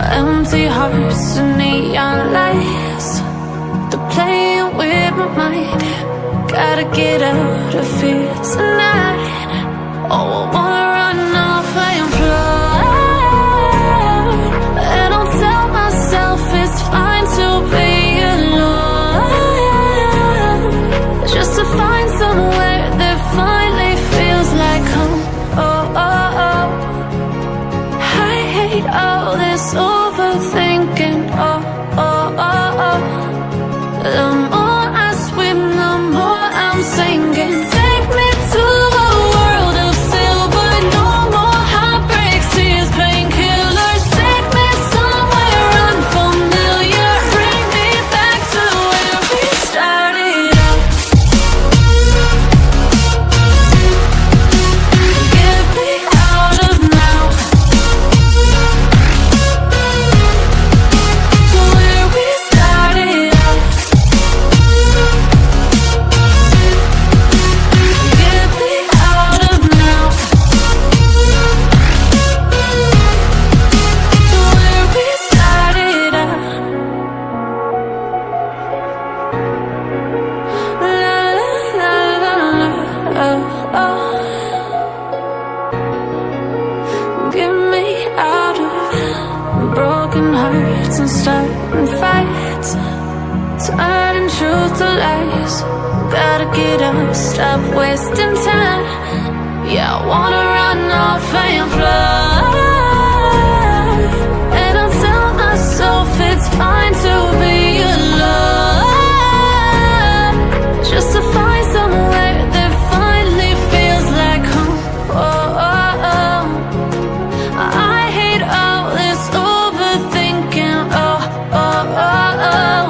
Empty hearts and neon lights, they're playing with my mind. Gotta get out of here tonight. Oh, I wanna run off and fly, and I'll tell myself it's fine to be alone, just to find somewhere that finally feels like home. Oh, oh, oh. I hate all this overthinking. Oh, oh, oh, oh. The more I swim, the more I'm sinking. Take me to a world of silver. No more heartbreaks, tears, painkillers. Take me somewhere unfamiliar. Bring me back to where we started out. Get me out of now, to where we started out. Get me out of now, to where we started out. La la la la la, oh, oh. Get me out of broken hearts and starting fights, turning truth to lies. Gotta get up, stop wasting time. Yeah, I wanna run off and fly, and I'll tell myself it's fine to be alone, just to find somewhere that finally feels like home. Oh, oh, oh. I hate all this overthinking. Oh, oh, oh, oh.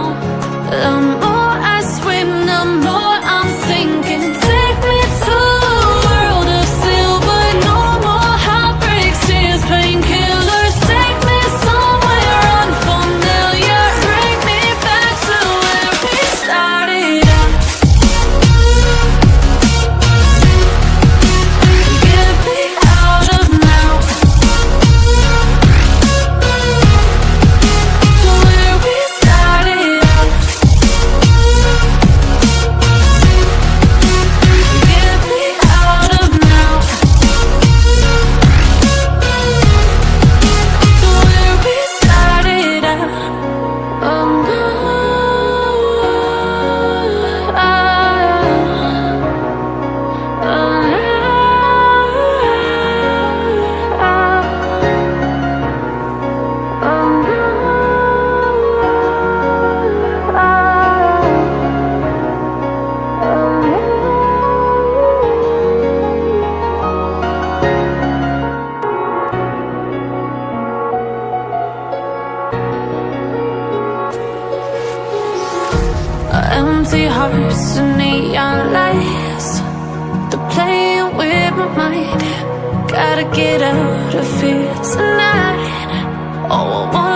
The more I swim, the more I'm sinking. Take me to a world of silver. No more heartbreaks, tears, painkillers. Take me somewhere unfamiliar. Bring me back to where we started out. Get me out of now, to where we started out. Get me out of now, to where we started out. Oh, no. Empty hearts and neon lights, they're playing with my mind. Gotta get out of here tonight. Oh, I wanna